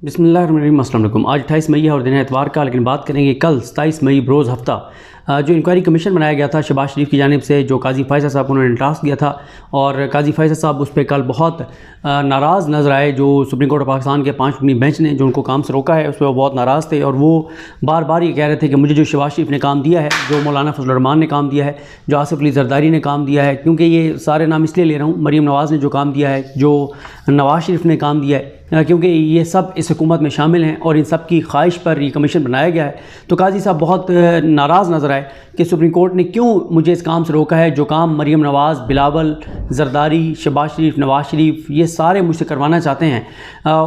बिस्मिल्लाहिर्रहमानिर्रहीम। अस्सलाम वालेकुम। आज 28 मई है और दिन है एतवार का, लेकिन बात करेंगे कल 27 मई बरोज़ हफ्ता जो इंक्वायरी कमीशन बनाया गया था शहबाज शरीफ की जानिब से, जो काजी फैसल साहब को उन्होंने टास्क दिया था, और काजी फैसल साहब उस पर कल बहुत नाराज़ नज़र आए। जो सुप्रीम कोर्ट ऑफ पाकिस्तान के 5 रुकनी बेंच ने जो उनको काम से रोका है, उस पर वो बहुत नाराज़ थे और वो बार बार ये कह रहे थे कि मुझे जो शहबाज शरीफ ने काम दिया है, जो मौलाना फजल रहमान ने काम दिया है, जो आसिफ अली जरदारी ने काम दिया है, क्योंकि ये सारे नाम इसलिए ले रहा हूँ, मरीम नवाज़ ने जो काम दिया है, जो नवाज़ शरीफ ने काम दिया है, क्योंकि ये सब इस हुकूमत में शामिल हैं और इन सब की ख्वाहिश पर ये कमीशन बनाया गया है। तो काजी साहब बहुत नाराज़ नज़र आए कि सुप्रीम कोर्ट ने क्यों मुझे इस काम से रोका है, जो काम मरीम नवाज़, बिलावल, जरदारी, शहबाज शरीफ, नवाज़ शरीफ ये सारे मुझसे करवाना चाहते हैं,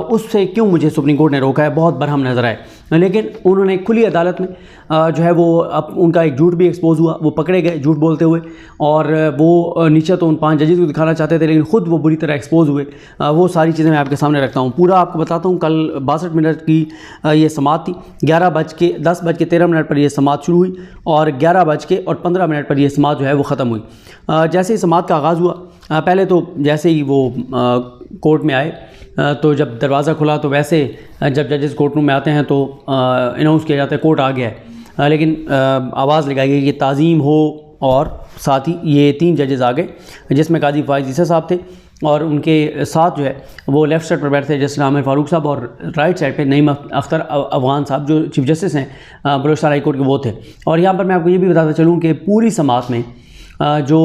उससे क्यों मुझे सुप्रीम कोर्ट ने रोका है। बहुत बरहम नज़र आए। लेकिन उन्होंने खुली अदालत में जो है वो अब उनका एक झूठ भी एक्सपोज हुआ, वो पकड़े गए झूठ बोलते हुए, और वो नीचे तो उन 5 जजेस को दिखाना चाहते थे, लेकिन ख़ुद वो बुरी तरह एक्सपोज हुए। वो सारी चीज़ें मैं आपके सामने रखता हूँ, पूरा आपको बताता हूँ। कल 62 मिनट की ये समाअत थी। 10:13 पर यह समाअत शुरू हुई और 11:15 पर यह समाअत जो है वो ख़त्म हुई। जैसे ही समाअत का आगाज़ हुआ, पहले तो जैसे ही वो कोर्ट में आए, तो जब दरवाज़ा खुला तो वैसे जब जजेस कोर्ट रूम में आते हैं तो अनाउंस किया जाता है कोर्ट आ गया है, लेकिन आवाज़ लगाई गई कि ताज़ीम हो, और साथ ही ये 3 जजेस आ गए, जिसमें काजी फाइज़ ईसा साहब थे और उनके साथ जो है वो लेफ़्ट साइड पर बैठे थे जस्टिस आमिर फ़ारूक साहब, और राइट साइड पे नईम अख्तर अफ़गान साहब जो चीफ़ जस्टिस हैं बलूचिस्तान हाई कोर्ट के, वो थे। और यहाँ पर मैं आपको ये भी बताता चलूँ कि पूरी समाअत में जो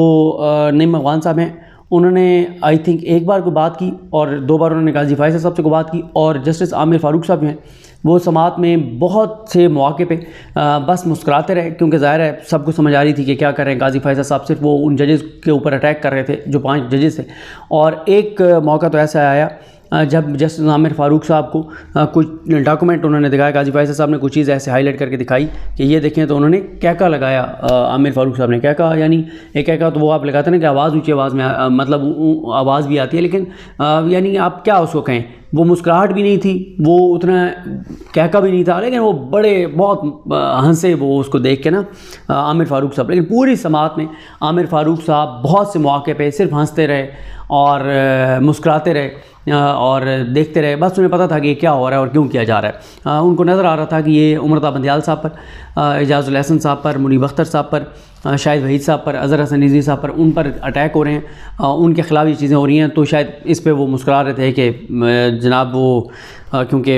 नईम अफ़गान साहब हैं, उन्होंने आई थिंक एक बार कोई बात की और 2 बार उन्होंने काजी फैसल साहब से कोई बात की, और जस्टिस आमिर फ़ारूक साहब हैं वो समाअत में बहुत से मौके पे बस मुस्कुराते रहे, क्योंकि ज़ाहिर है सबको समझ आ रही थी कि क्या कर रहे हैं काजी फैसल साहब। सिर्फ वो उन जजेस के ऊपर अटैक कर रहे थे जो 5 जजेस थे। और एक मौका तो ऐसा आया जब जस्टिस आमिर फ़ारूक साहब को कुछ डॉक्यूमेंट उन्होंने दिखाया, काजी फैसल साहब ने कुछ चीज़ ऐसे हाईलाइट करके दिखाई कि ये देखें, तो उन्होंने कहका लगाया। आमिर फ़ारूक साहब ने कहका, यानी एक कहका तो वो आप लगाते हैं ना कि आवाज़ ऊँची आवाज़ में मतलब आवाज़ भी आती है, लेकिन यानी आप क्या उसको कहें, वो मुस्कुराहट भी नहीं थी, वो उतना कहका भी नहीं था, लेकिन वो बड़े बहुत हंसे वो उसको देख के ना आमिर फ़ारूक साहब। लेकिन पूरी समाअत में आमिर फ़ारूक साहब बहुत से मौके पे सिर्फ हंसते रहे और मुस्कुराते रहे और देखते रहे। बस उन्हें पता था कि क्या हो रहा है और क्यों किया जा रहा है। उनको नज़र आ रहा था कि ये उमरता बंदियाल साहब पर, एजाजुल हसन साहब पर, मुनीब अख्तर साहब पर, शाहिद वहीद साहब पर, अज़हर हसन रिज़वी साहब पर, उन पर अटैक हो रहे हैं, उनके ख़िलाफ़ ये चीज़ें हो रही हैं। तो शायद इस पे वो मुस्कुरा रहे थे कि जनाब वो क्योंकि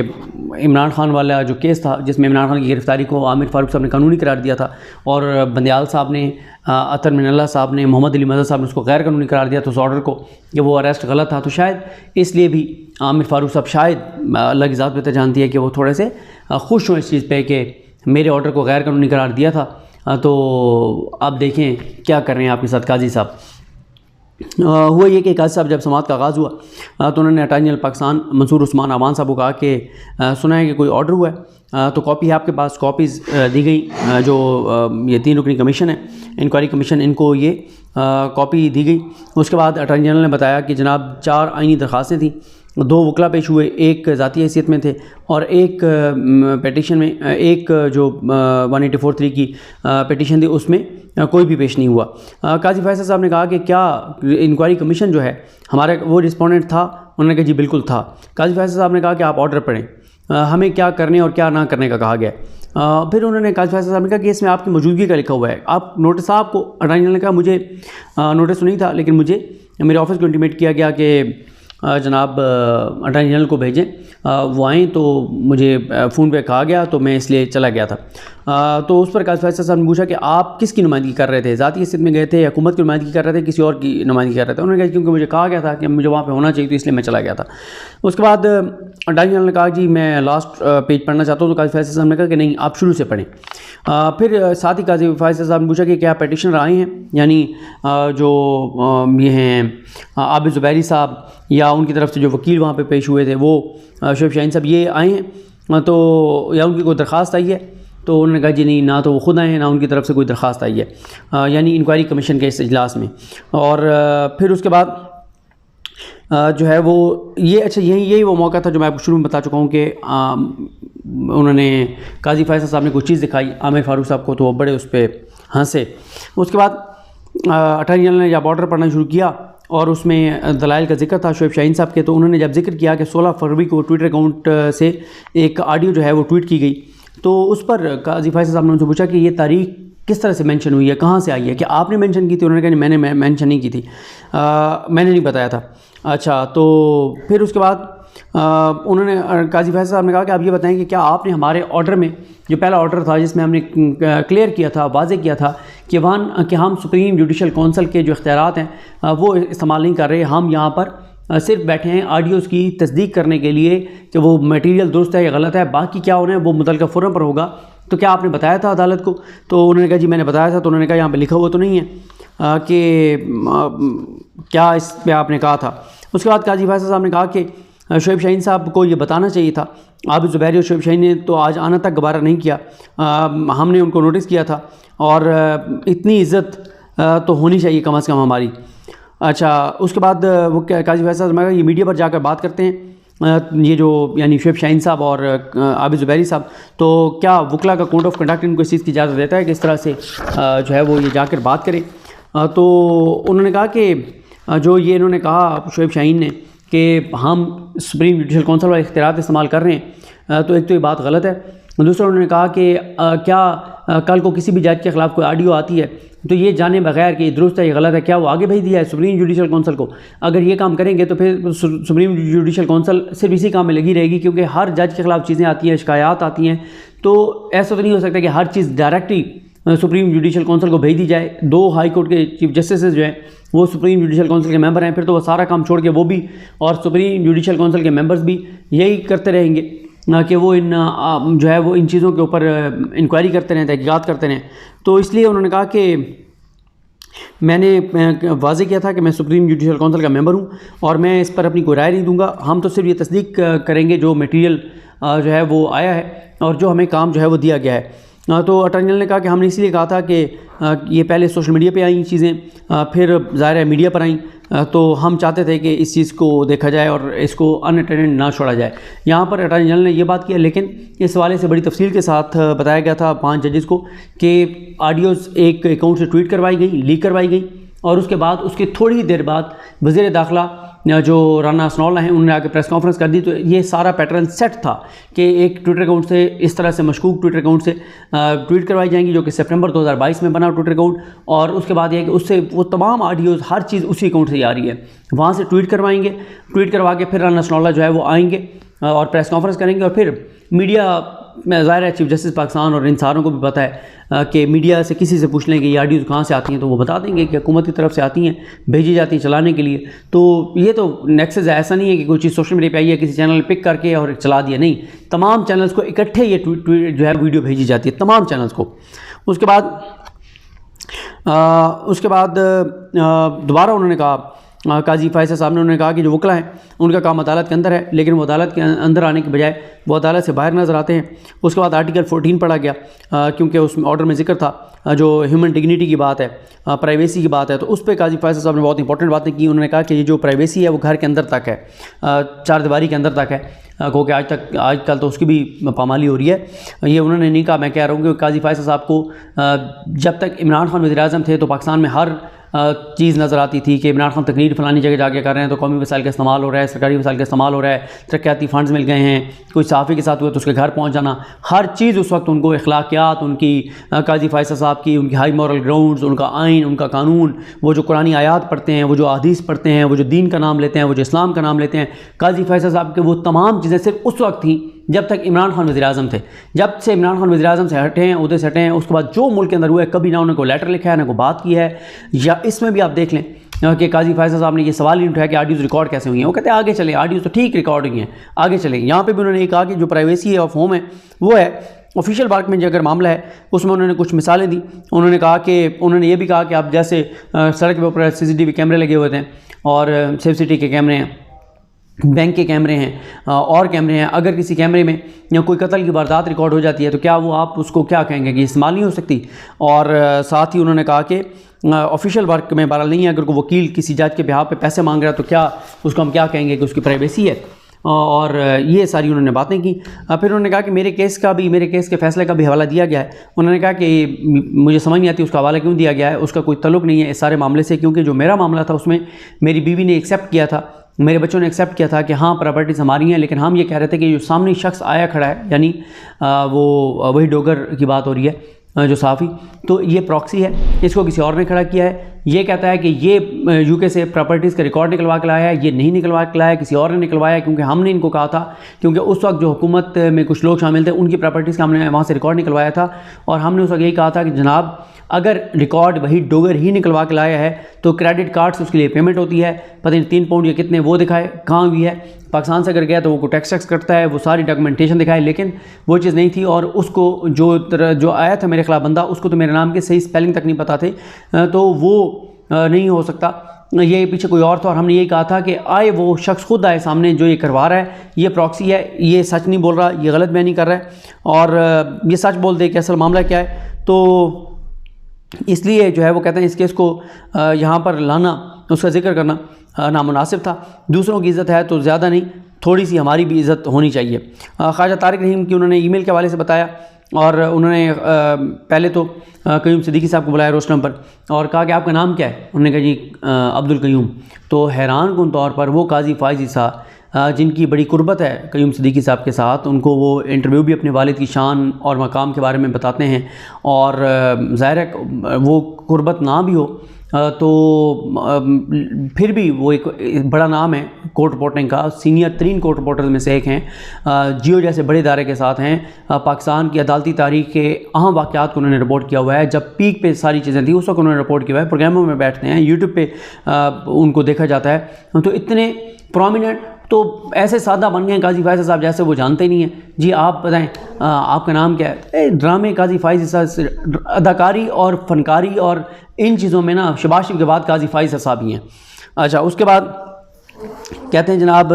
इमरान खान वाला जो केस था जिसमें इमरान खान की गिरफ़्तारी को आमिर फ़ारूक साहब ने कानूनी करार दिया था, और बंदियाल साहब ने, अतर मिनल्ला साहब ने, मोहम्मद अली मदद साहब ने उसको गैर कानूनी करार दिया था उस ऑर्डर को, कि वो अरेस्ट गलत था। तो शायद इसलिए भी आमिर फ़ारूक साहब, शायद अल्लाह की ज़ात बेहतर जानती है, कि वो थोड़े से खुश हों इस चीज़ पे कि मेरे ऑर्डर को गैर कानूनी करार दिया था। तो अब देखें क्या कर रहे हैं आपके साथ काजी साहब। हुआ ये कि काजी साहब जब समाअत का आगाज़ हुआ तो उन्होंने अटॉर्नी जनरल पाकिस्तान मंसूर उस्मान अवान साहब को कहा कि सुना है कि कोई ऑर्डर हुआ है, तो कॉपी है आपके पास। कॉपीज़ दी गई। जो ये 3 रुकनी कमीशन है, इंक्वायरी कमीशन, इनको ये कॉपी दी गई। उसके बाद अटॉर्नी जनरल ने बताया कि जनाब 4 आइनी दरख्वास्तें थीं, 2 वकला पेश हुए, एक ज़ाती हैसियत में थे और एक पेटिशन में, एक जो 184(3) की पेटिशन थी उसमें कोई भी पेश नहीं हुआ। काजी फैसल साहब ने कहा कि क्या इंक्वायरी कमीशन जो है हमारा, वो रिस्पोंडेंट था? उन्होंने कहा जी बिल्कुल था। काजी फैसल साहब ने कहा कि आप ऑर्डर पढ़ें, हमें क्या करने और क्या ना करने का कहा गया। फिर उन्होंने काजी फैसल साहब ने कहा कि इसमें आपकी मौजूदगी का लिखा हुआ है। आप नोटिस, आपको अटॉर्नी जनरल ने कहा मुझे नोटिस नहीं था, लेकिन मुझे मेरे ऑफिस को इंटीमेट किया गया कि जनाब अटॉर्नी जनरल को भेजें, वो आएँ, तो मुझे फ़ोन पे कहा गया, तो मैं इसलिए चला गया था। तो उस पर काजी फैसल साहब ने पूछा कि आप किसकी नुमाइंदगी कर रहे थे, ज़ाती हैसियत में गए थे, हुकूमत की नुमाइंदगी कर रहे थे, किसी और की नुमाइंदगी कर रहे थे? उन्होंने कहा क्योंकि मुझे कहा गया था कि मुझे वहाँ पे होना चाहिए, तो इसलिए मैं चला गया था। उसके बाद अटॉर्नी जनरल ने कहा जी मैं लास्ट पेज पढ़ना चाहता हूँ, तो काजी फैसल साहब ने कहा कि नहीं, आप शुरू से पढ़ें। फिर साथ ही काजी फैसल साहब ने पूछा कि क्या पेटिशनर आए हैं, यानी जो ये हैं आबिद ज़ुबैरी साहब या उनकी तरफ से जो वकील वहाँ पे पेश हुए थे, वो शोएब शाहीन साहब, ये आए हैं, तो या उनकी कोई दरख्वास्त आई है? तो उन्होंने कहा जी नहीं, ना तो वो खुद आए हैं, ना उनकी तरफ से कोई दरख्वास्त आई है, यानी इंक्वायरी कमीशन के इस इजलास में। और फिर उसके बाद जो है वो ये, अच्छा यही वो मौका था जो मैं आपको शुरू में बता चुका हूँ कि उन्होंने काजी फैसल साहब ने कुछ चीज़ दिखाई आमिर फ़ारूक साहब को, तो वो बड़े उस पर हंसे। उसके बाद अटॉर्नी जनरल ने जब ऑर्डर पढ़ना शुरू किया और उसमें दलाइल का जिक्र था शोएब शाहीन साहब के। तो उन्होंने जब जिक्र किया कि 16 फरवरी को ट्विटर अकाउंट से एक ऑडियो जो है वो ट्वीट की गई, तो उस पर काजी फैसल साहब ने उनसे पूछा कि ये तारीख किस तरह से मेंशन हुई है, कहाँ से आई है, कि आपने मेंशन की थी? उन्होंने कहा नहीं, मैंने मेंशन नहीं की थी, मैंने नहीं बताया था। अच्छा, तो फिर उसके बाद उन्होंने काजी फैसल साहब ने कहा कि आप ये बताएं कि क्या आपने हमारे ऑर्डर में, जो पहला ऑर्डर था जिसमें हमने क्लियर किया था, वाज़े किया था कि कि हम सुप्रीम जुडिशल कौंसिल के जो इख्तियारात हैं वो इस्तेमाल नहीं कर रहे, हम यहाँ पर सिर्फ बैठे हैं ऑडियोज़ की तस्दीक करने के लिए कि वो मटेरियल दुरुस्त है या गलत है, बाकी क्या होना है वो मुतल्लिका फोरम पर होगा। तो क्या आपने बताया था अदालत को? तो उन्होंने कहा जी मैंने बताया था। तो उन्होंने कहा यहाँ पे लिखा हुआ तो नहीं है कि क्या इस पर आपने कहा था? उसके बाद काजी फैसल साहब ने कहा कि शोएब शाहीन साहब को ये बताना चाहिए था। आबिद ज़ुबैरी और शोएब शाहीन ने तो आज आना तक गवारा नहीं किया, हमने उनको नोटिस किया था, और इतनी इज़्ज़त तो होनी चाहिए कम से कम हमारी। अच्छा, उसके बाद वो काजी फैसल साहब ये मीडिया पर जाकर बात करते हैं, ये जो यानी शोएब शाहीन साहब और आबिद ज़ुबैरी साहब, तो क्या वकला का कोड ऑफ कंडक्ट इनको इस चीज़ की इजाज़त देता है कि इस तरह से जो है वो ये जाकर बात करें? तो उन्होंने कहा कि जो ये इन्होंने कहा शोएब शाहीन ने कि हम सुप्रीम जुडिशल कौंसिल वाले इख्तियारात इस्तेमाल कर रहे हैं, तो एक तो ये बात गलत है। दूसरा उन्होंने कहा कि क्या कल को किसी भी जज के ख़िलाफ़ कोई ऑडियो आती है तो ये जाने बगैर कि दुरुस्त है या गलत है, क्या वो आगे भेज दिया है सुप्रीम जुडिशल कौंसिल को? अगर ये काम करेंगे तो फिर सुप्रीम जुडिशल कौंसिल सिर्फ इसी काम में लगी रहेगी, क्योंकि हर जज के ख़िलाफ़ चीज़ें आती हैं, शिकायत आती हैं। तो ऐसा तो नहीं हो सकता कि हर चीज़ डायरेक्टली सुप्रीम जुडिशल कौंसिल को भेज दी जाए। 2 हाई कोर्ट के चीफ जस्टिस जो हैं वो सुप्रीम जुडिशल कौंसिल के मेंबर हैं, फिर तो वो सारा काम छोड़ के वो भी और सुप्रीम जुडिशल कौंसिल के मेंबर्स भी यही करते रहेंगे कि वो इन जो है वो इन चीज़ों के ऊपर इंक्वायरी करते रहें, तहकीकात करते रहें। तो इसलिए उन्होंने कहा कि मैंने वाज़े किया था कि मैं सुप्रीम जुडिशल कौंसिल का मेंबर हूँ और मैं इस पर अपनी कोई राय नहीं दूंगा, हम तो सिर्फ ये तस्दीक करेंगे जो मटेरियल जो है वो आया है और जो हमें काम जो है वो दिया गया है। तो अटॉर्नी जनरल ने कहा कि हमने इसलिए कहा था कि ये पहले सोशल मीडिया पे आई चीज़ें, फिर ज़ाहिर है मीडिया पर आई, तो हम चाहते थे कि इस चीज़ को देखा जाए और इसको अनअटेंडेड ना छोड़ा जाए। यहाँ पर अटॉर्नी जनरल ने ये बात किया, लेकिन इस हवाले से बड़ी तफसील के साथ बताया गया था 5 जजेस को कि ऑडियोज़ एक अकाउंट से ट्वीट करवाई गई, लीक करवाई गई, और उसके बाद उसके थोड़ी देर बाद वज़ीर दाखिला जो राना असनाउल्लाह हैं उन्होंने आके प्रेस कॉन्फ्रेंस कर दी। तो ये सारा पैटर्न सेट था कि एक ट्विटर अकाउंट से इस तरह से मशकूक ट्विटर अकाउंट से ट्वीट करवाई जाएंगी जो कि सितंबर 2022 में बना ट्विटर अकाउंट, और उसके बाद ये कि उससे वो तमाम ऑडियोज़ हर चीज़ उसी अकाउंट से आ रही है, वहाँ से ट्वीट करवाएंगे, ट्वीट करवा के फिर राना असनाउल्लाह जो है वो आएंगे और प्रेस कॉन्फ्रेंस करेंगे, और फिर मीडिया में ज़ाहिर है चीफ जस्टिस पाकिस्तान और इन सारों को भी पता है कि मीडिया से किसी से पूछ लें कि ये ऑडियोज़ कहाँ से आती हैं तो वो बता देंगे कि हुकूमत की तरफ से आती हैं, भेजी जाती हैं चलाने के लिए। तो ये तो नेक्सस है, ऐसा नहीं है कि कोई चीज़ सोशल मीडिया पे आई है किसी चैनल पिक करके और चला दिया, नहीं, तमाम चैनल्स को इकट्ठे ये ट्वीट जो है वीडियो भेजी जाती है तमाम चैनल्स को। उसके बाद दोबारा उन्होंने कहा, काजी फैसल साहब ने उन्होंने कहा कि जो वकला हैं उनका काम अदालत के अंदर है, लेकिन वो अदालत के अंदर आने के बजाय वो अदालत से बाहर नज़र आते हैं। उसके बाद आर्टिकल 14 पढ़ा गया, क्योंकि उसमें ऑर्डर में जिक्र था जो ह्यूमन डिग्निटी की बात है, प्राइवेसी की बात है, तो उस पर काजी फैसल साहब ने बहुत इंपॉर्टेंट बातें की। उन्होंने कहा कि ये जो प्राइवेसी है वो घर के अंदर तक है, 4 दीवारी के अंदर तक है, क्योंकि आजकल तो उसकी भी पामाली हो रही है। ये उन्होंने नहीं कहा, मैं कह रहा हूँ कि काजी फैसल साहब को जब तक इमरान खान वज़ीर-ए-आज़म थे तो पाकिस्तान में हर चीज़ नज़र आती थी कि इमरान खान तकरीर फ़लानी जगह जाके कर रहे हैं तो कौमी वसाइल का इस्तेमाल हो रहा है, सरकारी वसाइल का इस्तेमाल हो रहा है, तरक्याती फ़ंड्स मिल गए हैं, कोई सहाफ़ी के साथ हुआ तो उसके घर पहुँच जाना, हर चीज़ उस वक्त उनको अखलाकियात उनकी काजी फैसल साहब की, उनकी हाई मॉरल ग्राउंड्स, उनका आइन, उनका कानून, वो जो कुरानी आयात पढ़ते हैं, वो जो अहदीस पढ़ते हैं, वो जो दीन का नाम लेते हैं, वो जो इस्लाम का नाम लेते हैं, काजी फैसल साहब के वो तमाम चीज़ें सिर्फ उस वक्त थी जब तक इमरान खान वज़ीर-ए-आज़म थे। जब से इमरान खान वज़ीर-ए-आज़म से हटे हैं, उधर से हटे हैं, उसके बाद जो मुल्क के अंदर हुआ है कभी ना उन्होंने कोई लेटर लिखा है ना कोई बात की है। या इसमें भी आप देख लें कि काजी फैसल साहब ने ये सवाल ही उठाया कि ऑडियोज़ रिकॉर्ड कैसे हुई हैं। वो कहते हैं आगे चले, ऑडियोज़ तो ठीक रिकॉर्ड हुई हैं, आगे चले। यहाँ पर भी उन्होंने ये कहा कि जो प्राइवेसी ऑफ होम है वो है ऑफिशियल वर्क में जो अगर मामला है उसमें उन्होंने कुछ मिसालें दी। उन्होंने कहा कि उन्होंने ये भी कहा कि आप जैसे सड़क के ऊपर CCTV कैमरे लगे हुए थे और सेफ सिटी के कैमरे हैं, बैंक के कैमरे हैं और कैमरे हैं, अगर किसी कैमरे में या कोई कत्ल की वारदात रिकॉर्ड हो जाती है तो क्या वो आप उसको क्या कहेंगे कि इस्तेमाल नहीं हो सकती। और साथ ही उन्होंने कहा कि ऑफिशियल वर्क में बहरहाल नहीं है, अगर कोई वकील किसी जज के बिहाफ पे पैसे मांग रहा है तो क्या उसको हम क्या कहेंगे कि उसकी प्राइवेसी है। और ये सारी उन्होंने बातें की। फिर उन्होंने कहा कि मेरे केस के फ़ैसले का भी हवाला दिया गया है। उन्होंने कहा कि मुझे समझ नहीं आती उसका हवाला क्यों दिया गया है, उसका कोई तल्लुक़ नहीं है इस सारे मामले से, क्योंकि जो मेरा मामला था उसमें मेरी बीवी ने एक्सेप्ट किया था, मेरे बच्चों ने एक्सेप्ट किया था कि हाँ प्रॉपर्टीज़ हमारी हैं, लेकिन हम ये कह रहे थे कि जो सामने शख्स आया खड़ा है, यानी वो वही डोगर की बात हो रही है जो साफ़ी, तो ये प्रॉक्सी है, इसको किसी और ने खड़ा किया है। ये कहता है कि ये यूके से प्रॉपर्टीज़ का रिकॉर्ड निकलवा के लाया है, ये नहीं निकलवा के लाया, किसी और ने निकलवाया, क्योंकि हमने इनको कहा था, क्योंकि उस वक्त जो हुकूमत में कुछ लोग शामिल थे उनकी प्रॉपर्टीज़ का हमने वहाँ से रिकॉर्ड निकलवाया था, और हमने उस वक्त यही कहा था कि जनाब अगर रिकॉर्ड वही डोगर ही निकलवा के लाया है तो क्रेडिट कार्ड से उसके लिए पेमेंट होती है, पता नहीं 3 पाउंड या कितने वो दिखाए कहाँ हुई है, पाकिस्तान से अगर गया तो वो टैक्स करता है, वो सारी डॉक्यूमेंटेशन दिखाए, लेकिन वो चीज़ नहीं थी। और उसको जो आया था मेरे खिलाफ बंदा, उसको तो मेरे नाम के सही स्पेलिंग तक नहीं पता थे, तो वो नहीं हो सकता, ये पीछे कोई और था। और हमने यही कहा था कि आए वो शख्स खुद आए सामने जो ये करवा रहा है, ये प्रॉक्सी है, ये सच नहीं बोल रहा, ये गलत बयानी कर रहा है, और ये सच बोल दे कि असल मामला क्या है। तो इसलिए जो है वो कहते हैं इस केस को यहाँ पर लाना, उसका जिक्र करना नामुनासिब था। दूसरों की इज़्ज़त है तो ज़्यादा नहीं, थोड़ी सी हमारी भी इज़्ज़त होनी चाहिए। ख्वाजा तारिक रहीम की उन्होंने ईमेल के हवाले से बताया, और उन्होंने पहले तो कयूम सिद्दीकी साहब को बुलाया रोस्टम पर और कहा कि आपका नाम क्या है। उन्होंने कहा जी अब्दुल कयूम। तो हैरान कुन तौर पर वो काजी फ़ाइज़ ईसा जिनकी बड़ी कुर्बत है कयूम सिद्दीकी साहब के साथ, उनको वो इंटरव्यू भी अपने वालिद की शान और मकाम के बारे में बताते हैं, और ज़ाहिर है वो कुर्बत ना भी हो तो फिर भी वो एक बड़ा नाम है कोर्ट रिपोर्टिंग का, सीनियर तरीन कोर्ट रिपोर्टर्स में से एक हैं, जियो जैसे बड़े इदारे के साथ हैं। पाकिस्तान की अदालती तारीख के अहम वाक़यात को उन्होंने रिपोर्ट किया हुआ है, जब पीक पे सारी चीज़ें थी उस वक्त उन्होंने रिपोर्ट किया हुआ है, प्रोग्रामों में बैठते हैं, यूट्यूब पे उनको देखा जाता है, तो इतने प्रोमिनेंट, तो ऐसे सादा बन गए काजी फ़ाइज़ साहब जैसे वो जानते ही नहीं हैं। जी आप बताएं आपका नाम क्या है। ड्रामे काजी फ़ाइज़ साहब, अदाकारी और फ़नकारी और इन चीज़ों में ना शहबाज शरीफ के बाद काजी फ़ाइज़ साहब ही हैं। अच्छा, उसके बाद कहते हैं जनाब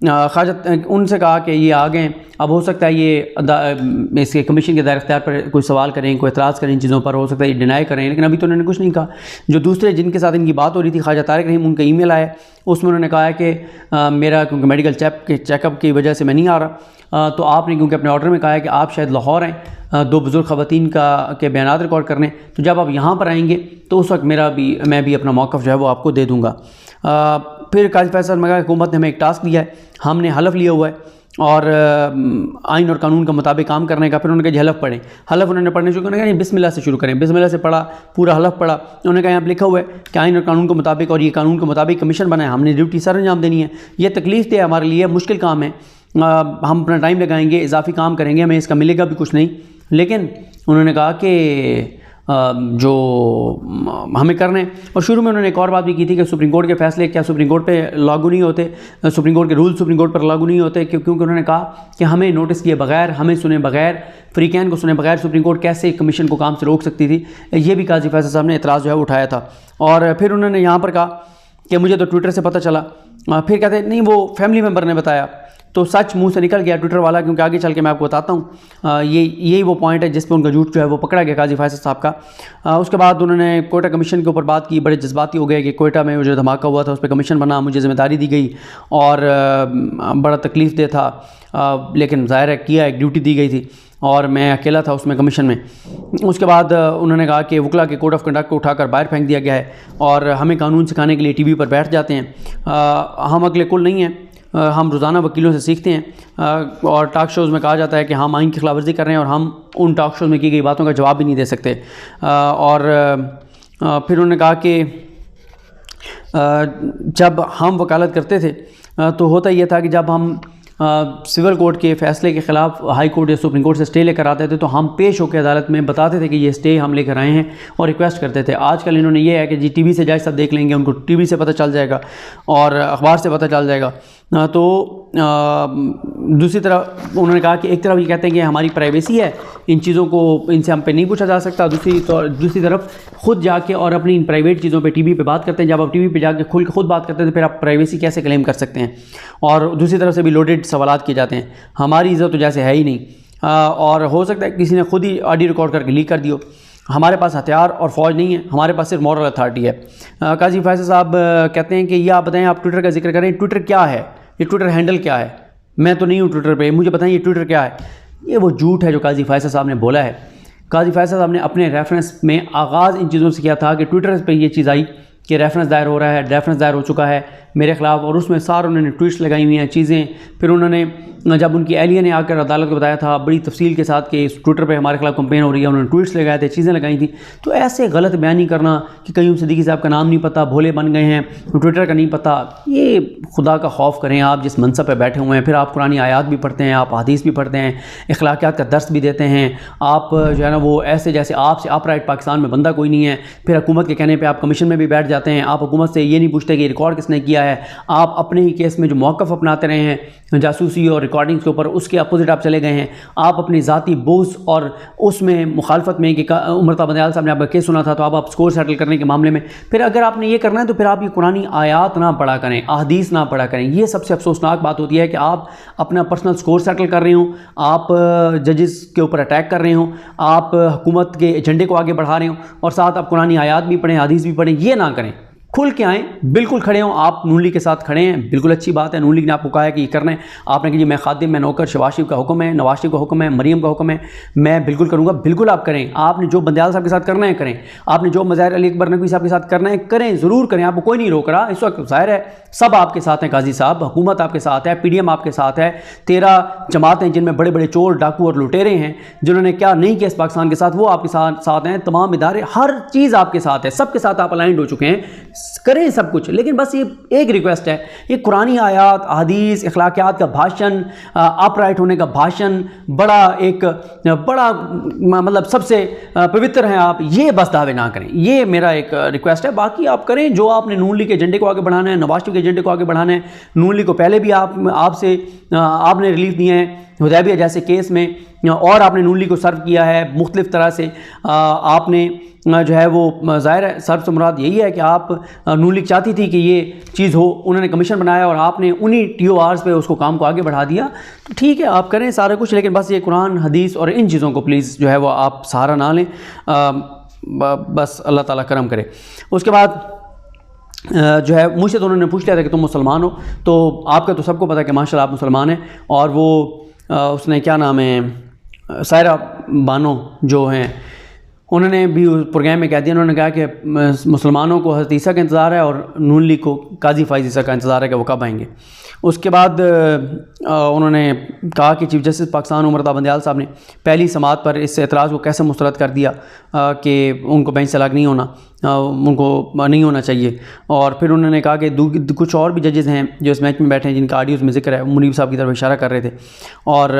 ख्वाजा उनसे कहा कि ये आ गए, अब हो सकता है ये इसके कमीशन के दायरे इख्तियार पर कोई सवाल करें, कोई एतराज़ करें इन चीज़ों पर, हो सकता है ये डिनाई करें, लेकिन अभी तो उन्होंने कुछ नहीं कहा। जो दूसरे जिनके साथ इनकी बात हो रही थी ख्वाजा तारिक रहीम, उनका ईमेल आया, उसमें उन्होंने कहा है कि मेरा क्योंकि मेडिकल चेकअप की वजह से मैं नहीं आ रहा, तो आपने क्योंकि अपने ऑर्डर में कहा है कि आप शायद लाहौर हैं 2 बुज़ुर्ग ख़वातीन के बयानात रिकॉर्ड करने, तो जब आप यहाँ पर आएँगे तो उस वक्त मैं भी अपना मौक़िफ़ जो है वो आपको दे दूँगा। फिर काजी फ़ाइज़ साहब ने कहा हुकूमत ने हमें एक टास्क दिया है, हमने हलफ लिया हुआ है और आइन और कानून के मुताबिक काम करने का। फिर उन्होंने कहा जी हलफ पढ़ें। हलफ उन्होंने पढ़ने शुरू करने का, बिस्मिल्लाह से शुरू करें। बिस्मिल्लाह से पढ़ा, पूरा हलफ पढ़ा। उन्होंने कहा यहाँ पर लिखा हुआ है कि आइन और कानून के मुताबिक, और ये कानून के मुताबिक कमीशन बनाए, हमने ड्यूटी सर अंजाम देनी है। ये तकलीफ़ दे हमारे लिए, मुश्किल काम है, हम अपना टाइम लगाएंगे, इजाफी काम करेंगे, हमें इसका मिलेगा भी कुछ नहीं, लेकिन उन्होंने कहा कि जो हमें करने। और शुरू में उन्होंने एक और बात भी की थी कि सुप्रीम कोर्ट के फैसले क्या सुप्रीम कोर्ट पे लागू नहीं होते, सुप्रीम कोर्ट के रूल सुप्रीम कोर्ट पर लागू नहीं होते, क्योंकि उन्होंने कहा कि हमें नोटिस किए बगैर, हमें सुने बगैर, फ्रीकैन को सुने बगैर सुप्रीम कोर्ट कैसे कमीशन को काम से रोक सकती थी। ये भी काजी फ़ाइज़ साहब ने एतराज़ जो है उठाया था। और फिर उन्होंने यहाँ पर कहा कि मुझे तो ट्विटर से पता चला। फिर कहते नहीं वो फैमिली मेम्बर ने बताया, तो सच मुंह से निकल गया ट्विटर वाला, क्योंकि आगे चल के मैं आपको बताता हूँ। यही वो पॉइंट है जिस पे उनका झूठ जो है वो पकड़ा गया काजी फ़ाइज़ साहब का। उसके बाद उन्होंने कोयटा कमीशन के ऊपर बात की, बड़े जज्बाती हो गए कि कोयटा में जो धमाका हुआ था उस पर कमीशन बना, मुझे ज़िम्मेदारी दी गई और बड़ा तकलीफ़ दे था, लेकिन ज़ाहिर है किया, एक ड्यूटी दी गई थी और मैं अकेला था उसमें कमीशन में। उसके बाद उन्होंने कहा कि वकला के कोड ऑफ कंडक्ट को उठाकर बाहर फेंक दिया गया है और हमें कानून सिखाने के लिए टीवी पर बैठ जाते हैं। हम अगले कुल नहीं हैं, हम रोज़ाना वकीलों से सीखते हैं और टॉक शोज़ में कहा जाता है कि हम आइन की खिलाफवर्जी कर रहे हैं और हम उन टॉक शोज़ में की गई बातों का जवाब भी नहीं दे सकते। और फिर उन्होंने कहा कि जब हम वकालत करते थे तो होता ये था कि जब हम सिविल कोर्ट के फ़ैसले के ख़िलाफ़ हाई कोर्ट या सुप्रीम कोर्ट से स्टे लेकर आते थे तो हम पेश होकर अदालत में बताते थे कि ये स्टे हम लेकर आए हैं और रिक्वेस्ट करते थे। आजकल इन्होंने ये है कि जी टीवी से जाए सब देख लेंगे, उनको टीवी से पता चल जाएगा और अखबार से पता चल जाएगा। तो दूसरी तरफ उन्होंने कहा कि एक तरफ ये कहते हैं कि हमारी प्राइवेसी है, इन चीज़ों को इनसे हम पे नहीं पूछा जा सकता, दूसरी तरफ खुद जाके और अपनी इन प्राइवेट चीज़ों पे टीवी पे बात करते हैं। जब आप टीवी पे जाके खुल के खुद बात करते हैं तो फिर आप प्राइवेसी कैसे क्लेम कर सकते हैं। और दूसरी तरफ से भी लोडेड सवालात किए जाते हैं, हमारी इज़्ज़त तो जैसे है ही नहीं। और हो सकता है किसी ने खुद ही ऑडियो रिकॉर्ड करके लीक कर दियो। हमारे पास हथियार और फ़ौज नहीं है, हमारे पास सिर्फ मॉरल अथॉरिटी है। काजी फ़ाइज़ साहब कहते हैं कि ये आप बताएं, आप ट्विटर का जिक्र करें, ट्विटर क्या है? ये ट्विटर हैंडल क्या है, मैं तो नहीं हूँ ट्विटर पे, मुझे बताएं ये ट्विटर क्या है। ये वो झूठ है जो काजी फैसल साहब ने बोला है। काजी फैसल साहब ने अपने रेफरेंस में आगाज़ इन चीज़ों से किया था कि ट्विटर पे ये चीज़ आई कि रेफरेंस दायर हो रहा है, रेफरेंस दायर हो चुका है मेरे ख़िलाफ़, और उसमें सारे उन्होंने ट्वीट्स लगाई हुई हैं चीज़ें। फिर उन्होंने जब उनकी एहलिया ने आकर अदालत को बताया था बड़ी तफसील के साथ कि ट्विटर पे हमारे खिलाफ कंपेन हो रही है, उन्होंने ट्वीट्स लगाए थे, चीज़ें लगाई थी। तो ऐसे गलत बयानी करना कि कयूम सिद्दीकी साहब का नाम नहीं पता, भोले बन गए हैं, ट्विटर का नहीं पता, ये खुदा का खौफ करें आप जिस मनसब पर बैठे हुए हैं। फिर आप कुरानी आयात भी पढ़ते हैं, आप हदीस भी पढ़ते हैं, अखलाकियात का दर्स भी देते हैं, आप जो है ना वो ऐसे जैसे आपसे अपराइट पाकिस्तान में बंदा कोई नहीं है। फिर हुकूमत के कहने पर आप कमीशन में भी बैठ जाते हैं, आप हुकूमत से ये नहीं पूछते कि रिकॉर्ड किसने किया है। आप अपने ही केस में जो मौक़िफ़ अपनाते रहे हैं जासूसी और रिकॉर्डिंग्स के ऊपर, उसके अपोजिट आप चले गए हैं। आप अपनी ज़ाती बोझ और उसमें मुखालफत में कि उमरता बंदयाल साहब ने आपका केस सुना था तो आप स्कोर सेटल करने के मामले में, फिर अगर आपने ये करना है तो फिर आप ये कुरानी आयात ना पढ़ा करें, अहदीस ना पढ़ा करें। ये सबसे अफसोसनाक बात होती है कि आप अपना पर्सनल स्कोर सेटल कर रहे हो, आप जजेस के ऊपर अटैक कर रहे हो, आप हुकूमत के एजेंडे को आगे बढ़ा रहे हो, और साथ आप कुरानी आयात भी पढ़ें, हदीस भी पढ़ें। ये ना करें, खुल के आएँ, बिल्कुल खड़े हों। आप नून लीग के साथ खड़े हैं, बिल्कुल अच्छी बात है। नून लीग ने आपको कहा है कि ये करना है, आपने कहा जी मैं खादिम, मैं नौकर, शहबाज शरीफ का हुक्म है, नवाज शरीफ का हुक्म है, मरीम का हुक्म है, मैं बिल्कुल करूँगा। बिल्कुल आप करें। आपने जो बंदयाल साहब के साथ करना है करें, आपने जो मज़ाहिर अली अकबर नकवी साहब के साथ करना है करें, ज़रूर करें, आपको कोई नहीं रोक रहा। इस वक्त ज़ाहिर है सब आपके साथ हैं, काजी साहब, हुकूमत आपके साथ है, PDM आपके साथ है, 13 जमातें जिनमें बड़े बड़े चोर, डाकू और लुटेरे हैं जिन्होंने क्या नहीं किया इस पाकिस्तान के साथ, वो आपके साथ हैं। तमाम इदारे, हर चीज़ आपके साथ है, सबके साथ आप अलाइंड हो चुके हैं, करें सब कुछ। लेकिन बस ये एक रिक्वेस्ट है, ये कुरानी आयात, हदीस, अखलाकियात का भाषण, अपराइट होने का भाषण, बड़ा मतलब सबसे पवित्र हैं आप, ये बस दावे ना करें। ये मेरा एक रिक्वेस्ट है। बाकी आप करें जो आपने नून लीग के एजेंडे को आगे बढ़ाना है, नवाज शरीफ के एजेंडे को आगे बढ़ाना है। नून लीग को पहले भी आपने रिलीफ दिए हैं हुदैबिया जैसे केस में, और आपने नून लीग को सर्व किया है मुख्तलिफ तरह से। आपने जो है वो ज़ाहिर है सर्व से मुराद यही है कि आप नून लीग चाहती थी कि ये चीज़ हो, उन्होंने कमीशन बनाया और आपने उन्हीं TORs पे उसको काम को आगे बढ़ा दिया। तो ठीक है, आप करें सारा कुछ, लेकिन बस ये कुरान, हदीस और इन चीज़ों को प्लीज़ जो है वो आप सहारा ना लें। बस अल्लाह ताला करम करे। उसके बाद जो है मुझसे तो उन्होंने पूछ लिया था कि तुम मुसलमान हो, तो आपका तो सबको पता है कि माशाल्लाह आप मुसलमान हैं। और वो उसने क्या नाम है, सायरा बानो जो हैं, उन्होंने भी प्रोग्राम में कह दिया, उन्होंने कहा कि मुसलमानों को हज़रत ईसा का इंतज़ार है और नून लीग को काजी फ़ाइज़ ईसा का इंतज़ार है कि वो कब आएंगे। उसके बाद उन्होंने कहा कि चीफ़ जस्टिस पाकिस्तान उमरता बंदयाल साहब ने पहली समात पर इस एतराज़ को कैसे मुस्तरद कर दिया कि उनको बेंच से अलग नहीं होना, उनको नहीं होना चाहिए। और फिर उन्होंने कहा कि कुछ और भी जजेज़ हैं जो इस मैच में बैठे हैं जिनका ऑडियोज़ में ज़िक्र है, मुनीब साहब की तरफ इशारा कर रहे थे। और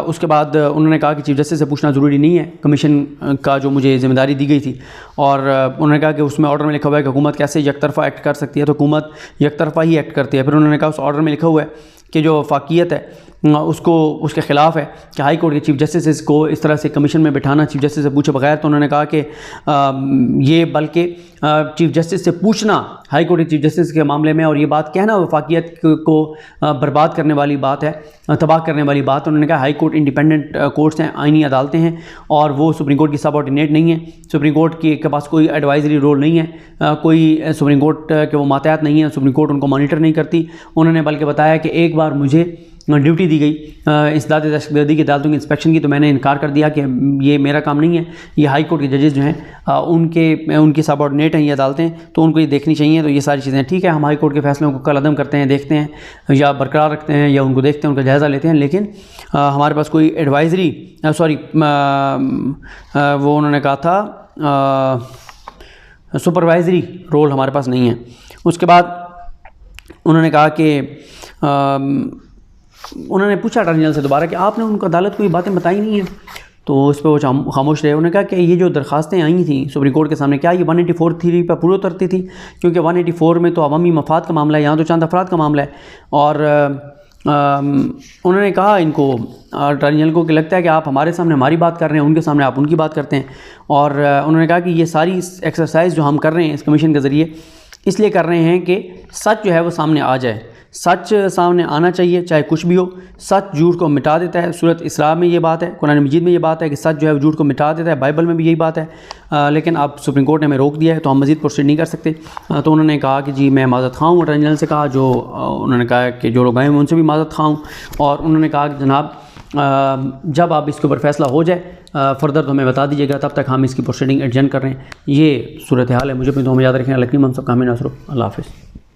उसके बाद उन्होंने कहा कि चीफ जस्टिस से पूछना ज़रूरी नहीं है, कमीशन का जो मुझे ज़िम्मेदारी दी गई थी। और उन्होंने कहा कि उसमें ऑर्डर में लिखा हुआ है कि हुकूमत कैसे यकतरफ़ा एक्ट कर सकती है, तो हुकूमत यकतरफ़ा ही एक्ट करती है। फिर उन्होंने कहा उस ऑर्डर में लिखा हुआ है कि जो वफाकियत है उसके ख़िलाफ़ है कि हाई कोर्ट के चीफ जस्टिस को इस तरह से कमीशन में बिठाना चीफ जस्टिस से पूछे बगैर। तो उन्होंने कहा कि ये बल्कि चीफ जस्टिस से पूछना हाई कोर्ट के चीफ जस्टिस के मामले में, और ये बात कहना वफाकियत को बर्बाद करने वाली बात है, तबाह करने वाली बात। उन्होंने कहा हाई कोर्ट इंडिपेंडेंट कोर्ट्स हैं, आइनी अदालतें हैं, और वो सुप्रीम कोर्ट की सबऑर्डिनेट नहीं है। सुप्रीम कोर्ट के पास कोई एडवाइजरी रोल नहीं है, कोई सुप्रीम कोर्ट के वो मातहत नहीं है, सुप्रीम कोर्ट उनको मॉनिटर नहीं करती। उन्होंने बल्कि बताया कि एक बार मुझे ड्यूटी दी गई इंसदाद दहशतगर्दी की अदालतों की इंस्पेक्शन की, तो मैंने इनकार कर दिया कि ये मेरा काम नहीं है, ये हाई कोर्ट के जजेस जो हैं उनकी सबऑर्डिनेट हैं ये अदालतें, तो उनको ये देखनी चाहिए। तो ये सारी चीज़ें ठीक है, हम हाई कोर्ट के फैसलों को कलअदम करते हैं, देखते हैं या बरकरार रखते हैं या उनको देखते हैं, उनका जायज़ा लेते हैं, लेकिन हमारे पास कोई एडवाइजरी वो उन्होंने कहा था सुपरवाइजरी रोल हमारे पास नहीं है। उसके बाद उन्होंने कहा कि उन्होंने पूछा अटॉर्नी जनरल से दोबारा कि आपने उनको अदालत को ये बातें बताई नहीं हैं, तो इस पर वो खामोश रहे। उन्होंने कहा कि ये जो दरखास्तें आई थी सुप्रीम कोर्ट के सामने, क्या ये 184(3) पर पूरी उतरती थी? क्योंकि 184 में तो अवामी मफाद का मामला है, यहाँ तो चंद अफराद का मामला है। और उन्होंने कहा इनको अटॉर्नी जनरल को कि लगता है कि आप हमारे सामने हमारी बात कर रहे हैं, उनके सामने आप उनकी बात करते हैं। और उन्होंने कहा कि ये सारी एक्सरसाइज जो हम कर रहे हैं इस कमीशन के ज़रिए इसलिए कर रहे हैं कि सच जो है वो सामने आ जाए, सच सामने आना चाहिए, चाहे कुछ भी हो। सच झूठ को मिटा देता है। सूरत इसरा में ये बात है, कुरान मजीद में ये बात है कि सच जो है झूठ को मिटा देता है। बाइबल में भी यही बात है। लेकिन अब सुप्रीम कोर्ट ने हमें रोक दिया है, तो हम मज़ीद प्रोसीड नहीं कर सकते। तो उन्होंने कहा कि जी मैं माज़रत ख़्वाह हूँ अटॉर्नी जनरल से कहा, जो उन्होंने कहा कि जो लोग आए हैं उनसे भी माज़रत ख़्वाह हूँ। और उन्होंने कहा कि जनाब जब आप इसके ऊपर फ़ैसला हो जाए फ़र्दर तो हमें बता दीजिएगा, तब तक हम इसकी प्रोसीडिंग एडजन कर रहे हैं। ये सूरत हाल है। मुझे अपनी दुआ में याद रखें। अल्लाह हम सब कामिल नसरो। अल्लाह हाफ़िज़।